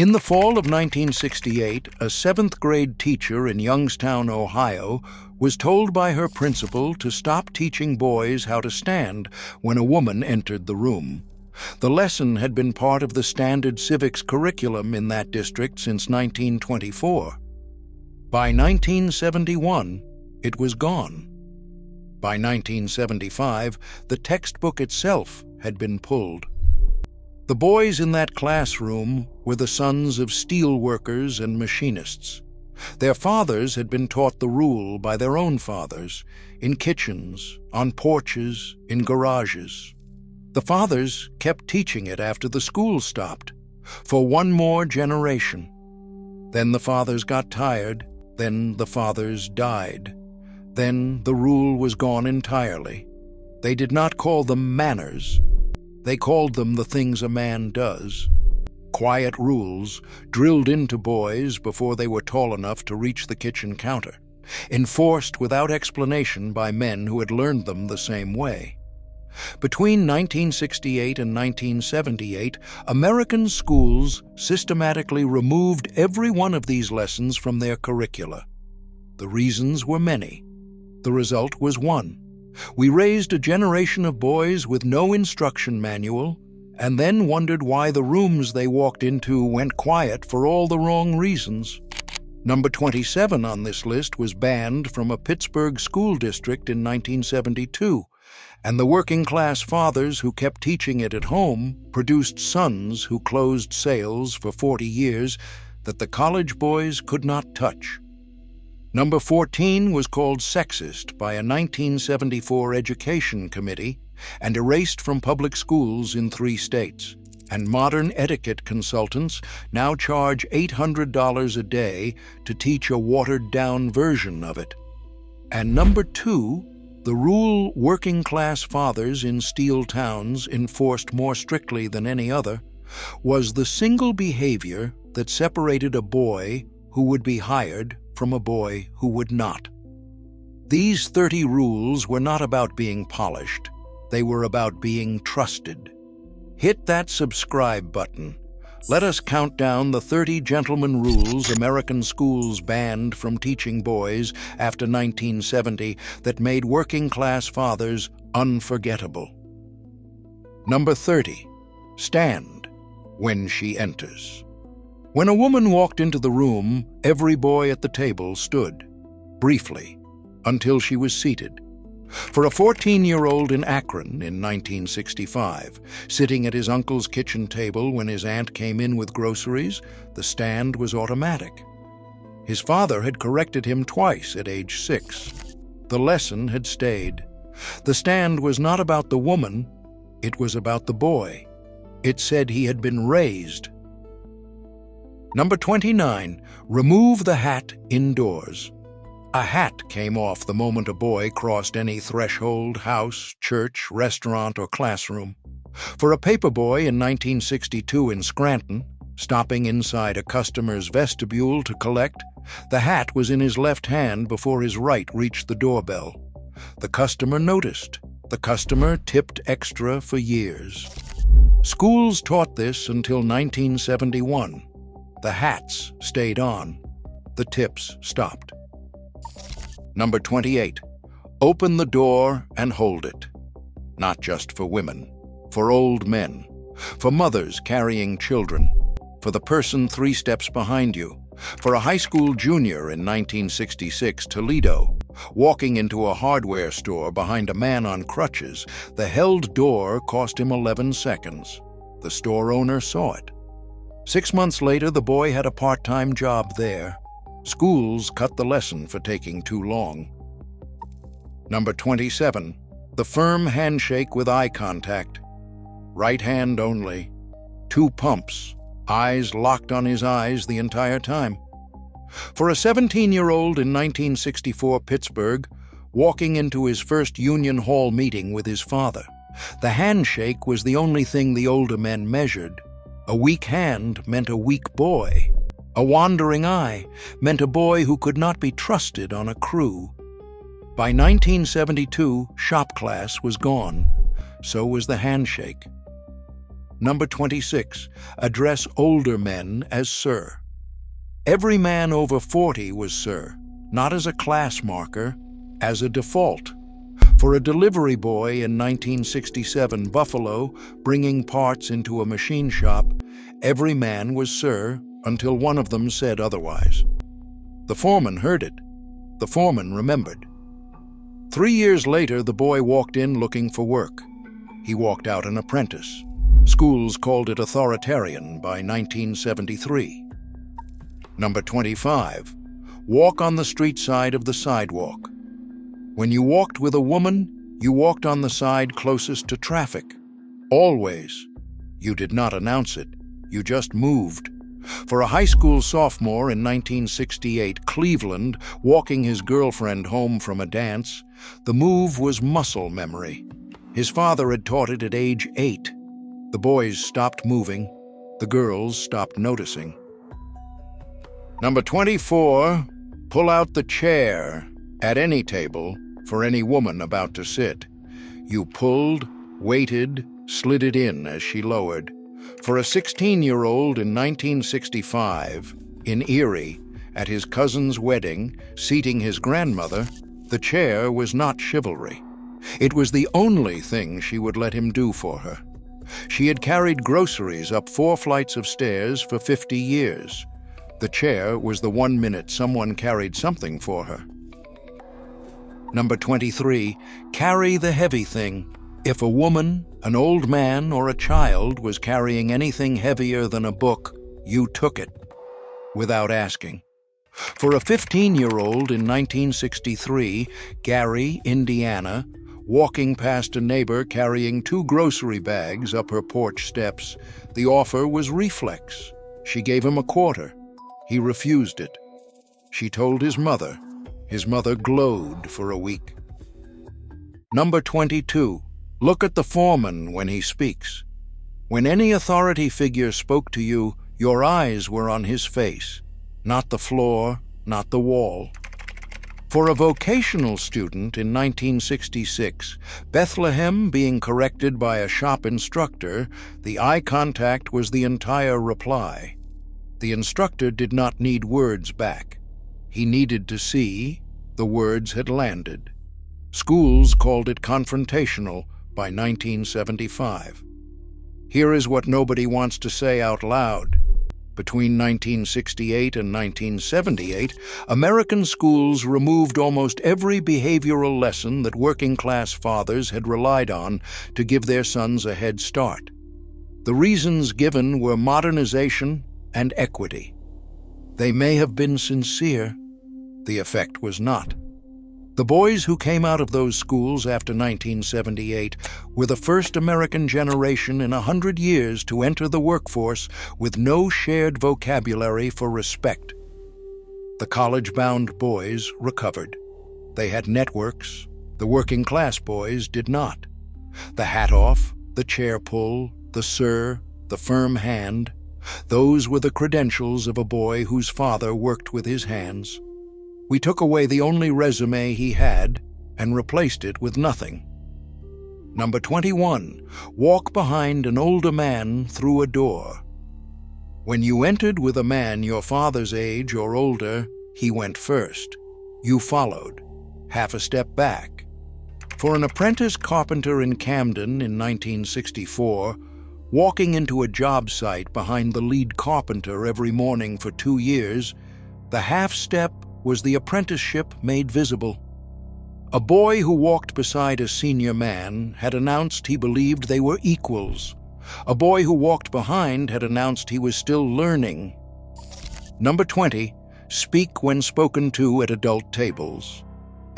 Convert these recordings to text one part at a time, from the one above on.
In the fall of 1968, a seventh-grade teacher in Youngstown, Ohio, was told by her principal to stop teaching boys how to stand when a woman entered the room. The lesson had been part of the standard civics curriculum in that district since 1924. By 1971, it was gone. By 1975, the textbook itself had been pulled. The boys in that classroom were the sons of steelworkers and machinists. Their fathers had been taught the rule by their own fathers, in kitchens, on porches, in garages. The fathers kept teaching it after the school stopped, for one more generation. Then the fathers got tired, then the fathers died. Then the rule was gone entirely. They did not call them manners. They called them the things a man does. Quiet rules drilled into boys before they were tall enough to reach the kitchen counter, enforced without explanation by men who had learned them the same way. Between 1968 and 1978, American schools systematically removed every one of these lessons from their curricula. The reasons were many. The result was one. We raised a generation of boys with no instruction manual, and then wondered why the rooms they walked into went quiet for all the wrong reasons. Number 27 on this list was banned from a Pittsburgh school district in 1972, and the working-class fathers who kept teaching it at home produced sons who closed sales for 40 years that the college boys could not touch. Number 14 was called sexist by a 1974 education committee and erased from public schools in 3 states. And modern etiquette consultants now charge $800 a day to teach a watered-down version of it. And number 2, the rule working-class fathers in steel towns enforced more strictly than any other, was the single behavior that separated a boy who would be hired from a boy who would not. These 30 rules were not about being polished. They were about being trusted. Hit that subscribe button. Let us count down the 30 gentleman rules American schools banned from teaching boys after 1970 that made working-class fathers unforgettable. Number 30. Stand when she enters. When a woman walked into the room, every boy at the table stood, briefly, until she was seated. For a 14-year-old in Akron in 1965, sitting at his uncle's kitchen table when his aunt came in with groceries, the stand was automatic. His father had corrected him twice at age 6. The lesson had stayed. The stand was not about the woman, it was about the boy. It said he had been raised. Number 29, remove the hat indoors. A hat came off the moment a boy crossed any threshold, house, church, restaurant, or classroom. For a paperboy in 1962 in Scranton, stopping inside a customer's vestibule to collect, the hat was in his left hand before his right reached the doorbell. The customer noticed. The customer tipped extra for years. Schools taught this until 1971. The hats stayed on. The tips stopped. Number 28. Open the door and hold it. Not just for women, for old men, for mothers carrying children, for the person 3 steps behind you, for a high school junior in 1966 Toledo, walking into a hardware store behind a man on crutches. The held door cost him 11 seconds. The store owner saw it. 6 months later, the boy had a part-time job there. Schools cut the lesson for taking too long. Number 27. The firm handshake with eye contact. Right hand only. 2 pumps. Eyes locked on his eyes the entire time. For a 17-year-old in 1964 Pittsburgh, walking into his first Union Hall meeting with his father, the handshake was the only thing the older men measured. A weak hand meant a weak boy. A wandering eye meant a boy who could not be trusted on a crew. By 1972, shop class was gone. So was the handshake. Number 26. Address older men as sir. Every man over 40 was sir, not as a class marker, as a default. For a delivery boy in 1967 Buffalo, bringing parts into a machine shop, every man was sir until one of them said otherwise. The foreman heard it. The foreman remembered. 3 years later, the boy walked in looking for work. He walked out an apprentice. Schools called it authoritarian by 1973. Number 25. Walk on the street side of the sidewalk. When you walked with a woman, you walked on the side closest to traffic. Always. You did not announce it. You just moved. For a high school sophomore in 1968 Cleveland, walking his girlfriend home from a dance, the move was muscle memory. His father had taught it at age 8. The boys stopped moving. The girls stopped noticing. Number 24. Pull out the chair at any table for any woman about to sit. You pulled, waited, slid it in as she lowered. For a 16-year-old in 1965, in Erie, at his cousin's wedding, seating his grandmother, the chair was not chivalry. It was the only thing she would let him do for her. She had carried groceries up 4 flights of stairs for 50 years. The chair was the 1 minute someone carried something for her. Number 23. Carry the heavy thing. If a woman, an old man, or a child was carrying anything heavier than a book, you took it, without asking. For a 15-year-old in 1963, Gary, Indiana, walking past a neighbor carrying 2 grocery bags up her porch steps, the offer was reflex. She gave him a quarter. He refused it. She told his mother. His mother glowed for a week. Number 22. Look at the foreman when he speaks. When any authority figure spoke to you, your eyes were on his face, not the floor, not the wall. For a vocational student in 1966, Bethlehem being corrected by a shop instructor, the eye contact was the entire reply. The instructor did not need words back. He needed to see the words had landed. Schools called it confrontational by 1975. Here is what nobody wants to say out loud. Between 1968 and 1978, American schools removed almost every behavioral lesson that working-class fathers had relied on to give their sons a head start. The reasons given were modernization and equity. They may have been sincere. The effect was not. The boys who came out of those schools after 1978 were the first American generation in 100 years to enter the workforce with no shared vocabulary for respect. The college-bound boys recovered. They had networks. The working-class boys did not. The hat off, the chair pull, the sir, the firm hand, those were the credentials of a boy whose father worked with his hands. We took away the only resume he had and replaced it with nothing. Number 21. Walk behind an older man through a door. When you entered with a man your father's age or older, he went first. You followed, half a step back. For an apprentice carpenter in Camden in 1964, walking into a job site behind the lead carpenter every morning for 2 years, the half step was the apprenticeship made visible. A boy who walked beside a senior man had announced he believed they were equals. A boy who walked behind had announced he was still learning. Number 20. Speak when spoken to at adult tables.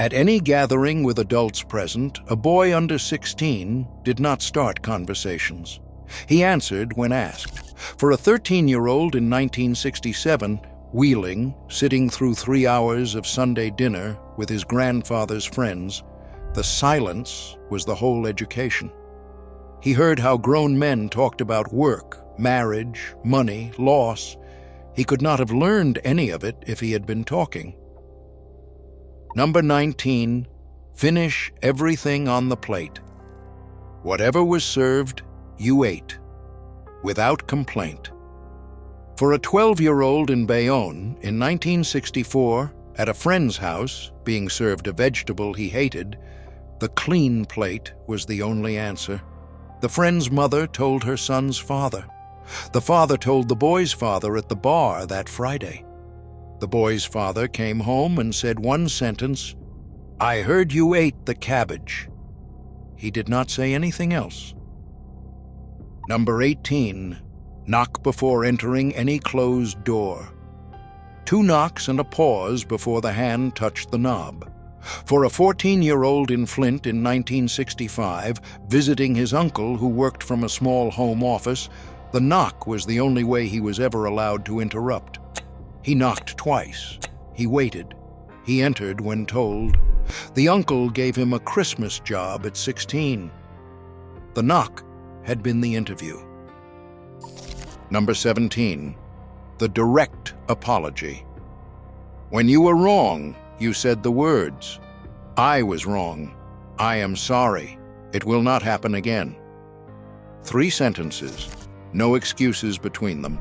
At any gathering with adults present, a boy under 16 did not start conversations. He answered when asked. For a 13-year-old in 1967, Wheeling, sitting through 3 hours of Sunday dinner with his grandfather's friends, the silence was the whole education. He heard how grown men talked about work, marriage, money, loss. He could not have learned any of it if he had been talking. Number 19. Finish everything on the plate. Whatever was served, you ate. without complaint. For a 12-year-old in Bayonne, in 1964, at a friend's house, being served a vegetable he hated, the clean plate was the only answer. The friend's mother told her son's father. The father told the boy's father at the bar that Friday. The boy's father came home and said one sentence, "I heard you ate the cabbage." He did not say anything else. Number 18. Knock before entering any closed door. 2 knocks and a pause before the hand touched the knob. For a 14-year-old in Flint in 1965, visiting his uncle who worked from a small home office, the knock was the only way he was ever allowed to interrupt. He knocked twice. He waited. He entered when told. The uncle gave him a Christmas job at 16. The knock had been the interview. Number 17. The direct apology. When you were wrong, you said the words, "I was wrong. I am sorry. It will not happen again." 3 sentences, no excuses between them.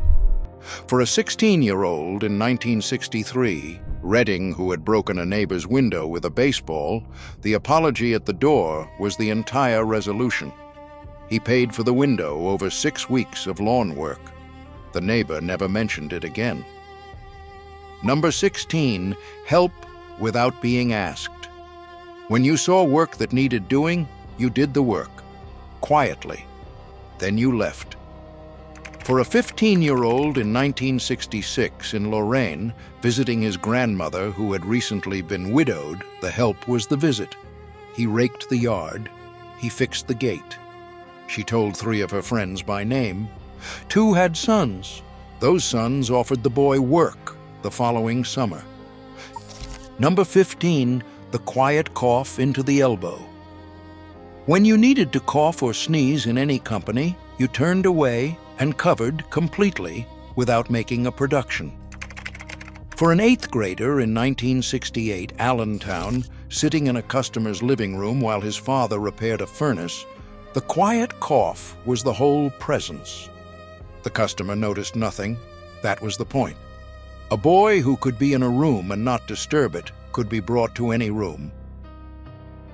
For a 16-year-old in 1963, Redding, who had broken a neighbor's window with a baseball, the apology at the door was the entire resolution. He paid for the window over 6 weeks of lawn work. The neighbor never mentioned it again. Number 16, help without being asked. When you saw work that needed doing, you did the work, quietly. Then you left. For a 15-year-old in 1966 in Lorraine, visiting his grandmother who had recently been widowed, the help was the visit. He raked the yard. He fixed the gate. She told 3 of her friends by name. 2 had sons. Those sons offered the boy work the following summer. Number 15, the quiet cough into the elbow. When you needed to cough or sneeze in any company, you turned away and covered completely without making a production. For an 8th grader in 1968, Allentown, sitting in a customer's living room while his father repaired a furnace, the quiet cough was the whole presence. The customer noticed nothing. That was the point. A boy who could be in a room and not disturb it could be brought to any room.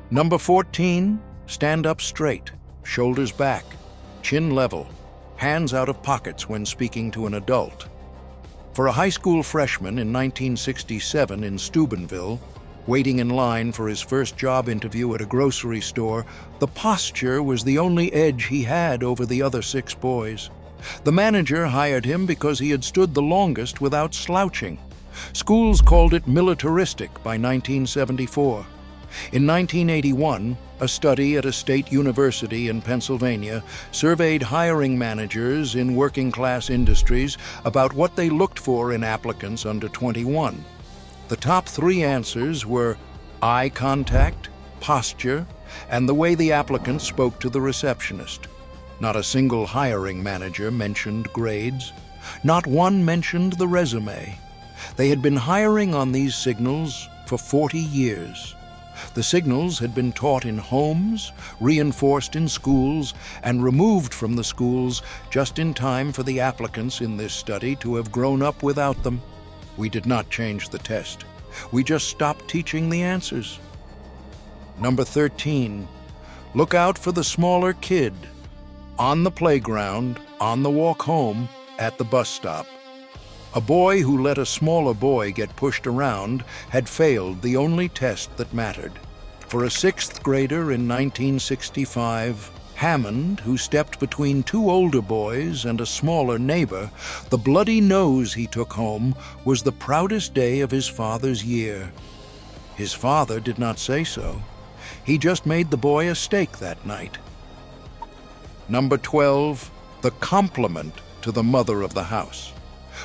Number 14, stand up straight, shoulders back, chin level, hands out of pockets when speaking to an adult. For a high school freshman in 1967 in Steubenville, waiting in line for his first job interview at a grocery store, the posture was the only edge he had over the other 6 boys. The manager hired him because he had stood the longest without slouching. Schools called it militaristic by 1974. In 1981, a study at a state university in Pennsylvania surveyed hiring managers in working-class industries about what they looked for in applicants under 21. The top 3 answers were eye contact, posture, and the way the applicant spoke to the receptionist. Not a single hiring manager mentioned grades. Not one mentioned the resume. They had been hiring on these signals for 40 years. The signals had been taught in homes, reinforced in schools, and removed from the schools just in time for the applicants in this study to have grown up without them. We did not change the test. We just stopped teaching the answers. Number 13, look out for the smaller kid. On the playground, on the walk home, at the bus stop. A boy who let a smaller boy get pushed around had failed the only test that mattered. For a 6th grader in 1965, Hammond, who stepped between 2 older boys and a smaller neighbor, the bloody nose he took home was the proudest day of his father's year. His father did not say so. He just made the boy a steak that night. Number 12, the compliment to the mother of the house.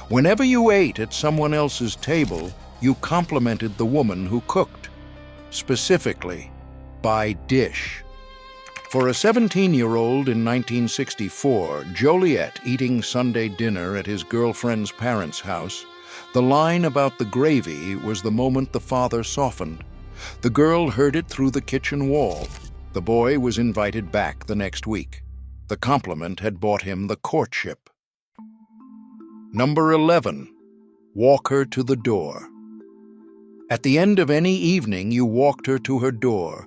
Whenever you ate at someone else's table, you complimented the woman who cooked, specifically by dish. For a 17-year-old in 1964, Joliet eating Sunday dinner at his girlfriend's parents' house, the line about the gravy was the moment the father softened. The girl heard it through the kitchen wall. The boy was invited back the next week. The compliment had bought him the courtship. Number 11. Walk her to the door. At the end of any evening, you walked her to her door.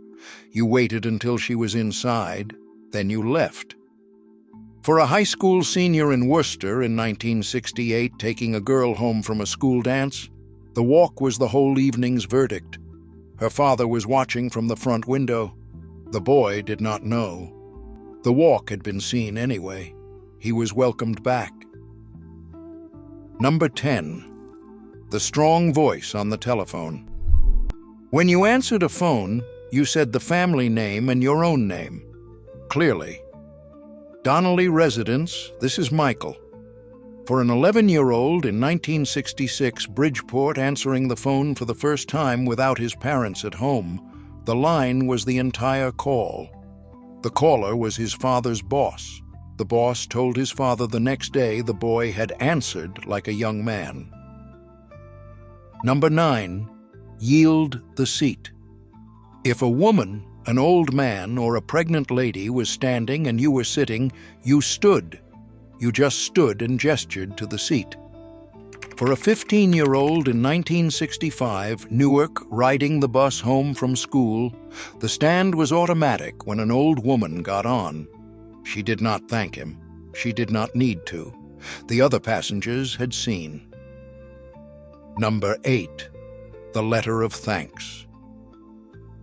You waited until she was inside, then you left. For a high school senior in Worcester in 1968 taking a girl home from a school dance, the walk was the whole evening's verdict. Her father was watching from the front window. The boy did not know. The walk had been seen anyway. He was welcomed back. Number 10. The strong voice on the telephone. When you answered a phone, you said the family name and your own name. Clearly. Donnelly Residence, this is Michael. For an 11-year-old in 1966 Bridgeport answering the phone for the first time without his parents at home, the line was the entire call. The caller was his father's boss. The boss told his father the next day the boy had answered like a young man. Number 9. Yield the seat. If a woman, an old man, or a pregnant lady was standing and you were sitting, you stood. You just stood and gestured to the seat. For a 15-year-old in 1965, Newark, riding the bus home from school, the stand was automatic when an old woman got on. She did not thank him. She did not need to. The other passengers had seen. Number 8. The letter of thanks.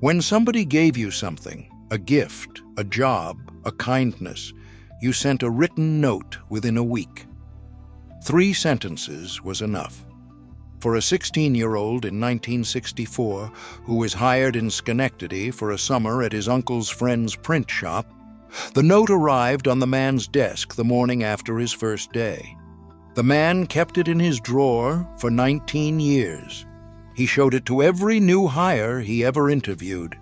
When somebody gave you something, a gift, a job, a kindness, you sent a written note within a week. 3 sentences was enough. For a 16-year-old in 1964 who was hired in Schenectady for a summer at his uncle's friend's print shop, the note arrived on the man's desk the morning after his first day. The man kept it in his drawer for 19 years. He showed it to every new hire he ever interviewed.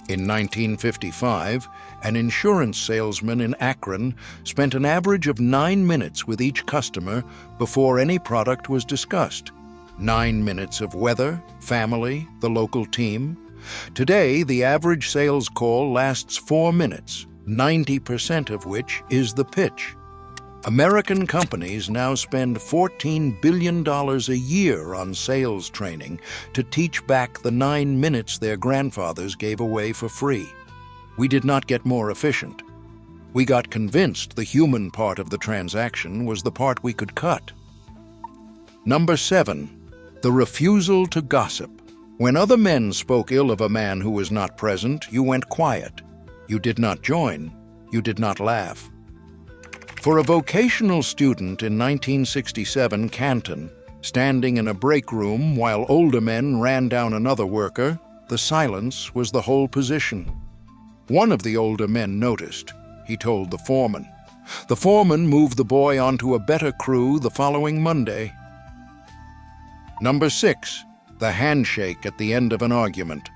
In 1955, an insurance salesman in Akron spent an average of 9 minutes with each customer before any product was discussed. 9 minutes of weather, family, the local team. Today, the average sales call lasts 4 minutes, 90% of which is the pitch. American companies now spend $14 billion a year on sales training to teach back the 9 minutes their grandfathers gave away for free. We did not get more efficient. We got convinced the human part of the transaction was the part we could cut. Number 7. The refusal to gossip. When other men spoke ill of a man who was not present, you went quiet. You did not join. You did not laugh. For a vocational student in 1967 Canton, standing in a break room while older men ran down another worker, the silence was the whole position. One of the older men noticed. He told the foreman. The foreman moved the boy onto a better crew the following Monday. Number 6. The handshake at the end of an argument.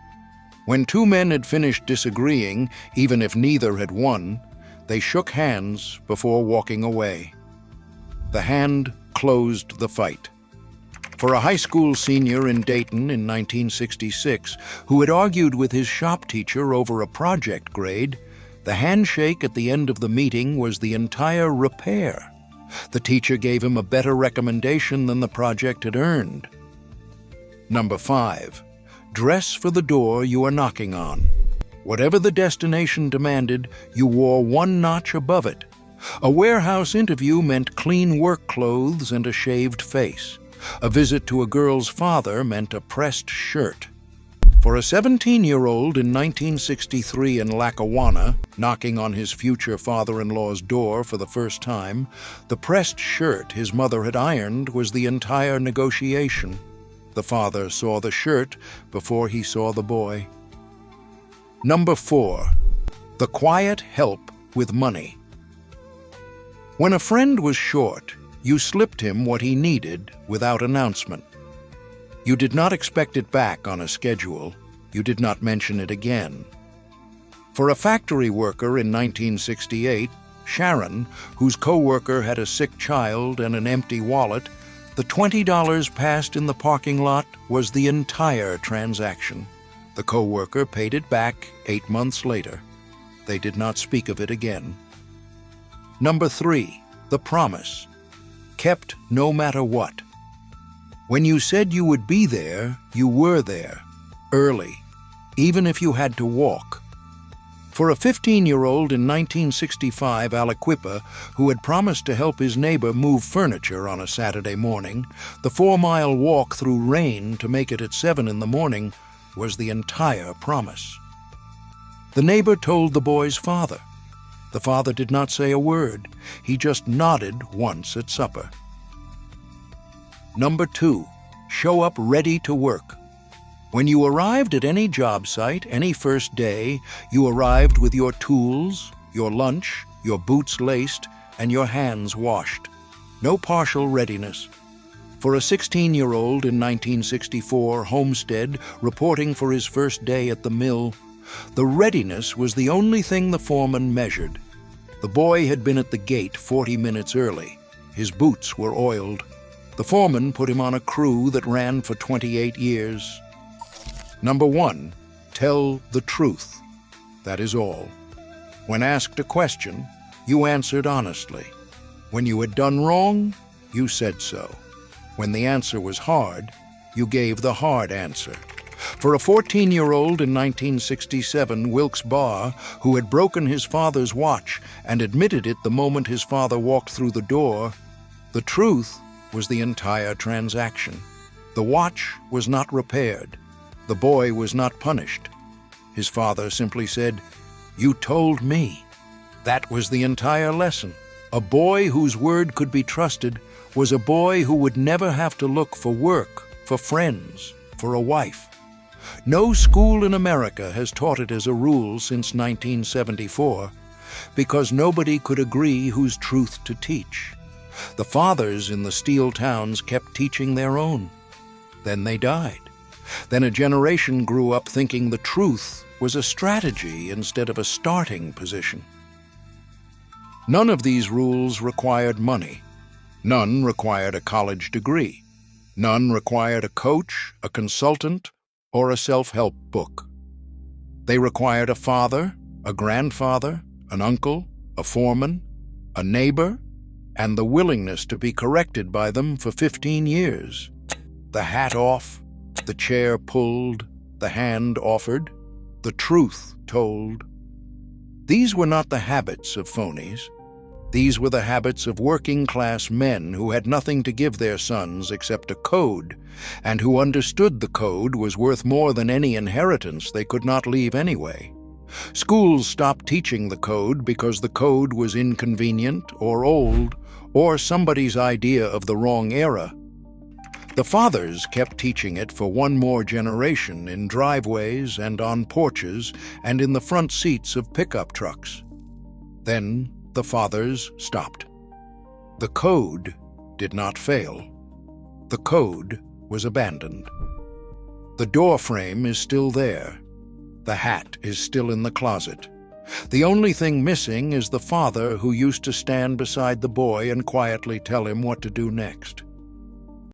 When 2 men had finished disagreeing, even if neither had won, they shook hands before walking away. The hand closed the fight. For a high school senior in Dayton in 1966 who had argued with his shop teacher over a project grade, the handshake at the end of the meeting was the entire repair. The teacher gave him a better recommendation than the project had earned. Number 5. Dress for the door you are knocking on. Whatever the destination demanded, you wore 1 notch above it. A warehouse interview meant clean work clothes and a shaved face. A visit to a girl's father meant a pressed shirt. For a 17-year-old in 1963 in Lackawanna, knocking on his future father-in-law's door for the first time, the pressed shirt his mother had ironed was the entire negotiation. The father saw the shirt before he saw the boy. Number 4. The quiet help with money. When a friend was short, you slipped him what he needed without announcement. You did not expect it back on a schedule. You did not mention it again. For a factory worker in 1968, Sharon, whose co-worker had a sick child and an empty wallet, the $20 passed in the parking lot was the entire transaction. The co-worker paid it back 8 months later. They did not speak of it again. Number 3, the promise. Kept no matter what. When you said you would be there, you were there, early, even if you had to walk. For a 15-year-old in 1965 Aliquippa who had promised to help his neighbor move furniture on a Saturday morning, the 4-mile walk through rain to make it at 7 in the morning was the entire promise. The neighbor told the boy's father. The father did not say a word. He just nodded once at supper. Number 2, show up ready to work. When you arrived at any job site, any first day, you arrived with your tools, your lunch, your boots laced, and your hands washed. No partial readiness. For a 16-year-old in 1964 Homestead reporting for his first day at the mill, the readiness was the only thing the foreman measured. The boy had been at the gate 40 minutes early. His boots were oiled. The foreman put him on a crew that ran for 28 years. Number 1, tell the truth. That is all. When asked a question, you answered honestly. When you had done wrong, you said so. When the answer was hard, you gave the hard answer. For a 14-year-old in 1967, Wilkes Barr, who had broken his father's watch and admitted it the moment his father walked through the door, the truth was the entire transaction. The watch was not repaired. The boy was not punished. His father simply said, "You told me." That was the entire lesson. A boy whose word could be trusted was a boy who would never have to look for work, for friends, for a wife. No school in America has taught it as a rule since 1974, because nobody could agree whose truth to teach. The fathers in the steel towns kept teaching their own. Then they died. Then a generation grew up thinking the truth was a strategy instead of a starting position. None of these rules required money. None required a college degree. None required a coach, a consultant, or a self-help book. They required a father, a grandfather, an uncle, a foreman, a neighbor, and the willingness to be corrected by them for 15 years. The hat off, the chair pulled, the hand offered, the truth told. These were not the habits of phonies. These were the habits of working-class men who had nothing to give their sons except a code, and who understood the code was worth more than any inheritance they could not leave anyway. Schools stopped teaching the code because the code was inconvenient or old or somebody's idea of the wrong era. The fathers kept teaching it for one more generation in driveways and on porches and in the front seats of pickup trucks. Then the fathers stopped. The code did not fail. The code was abandoned. The door frame is still there. The hat is still in the closet. The only thing missing is the father who used to stand beside the boy and quietly tell him what to do next.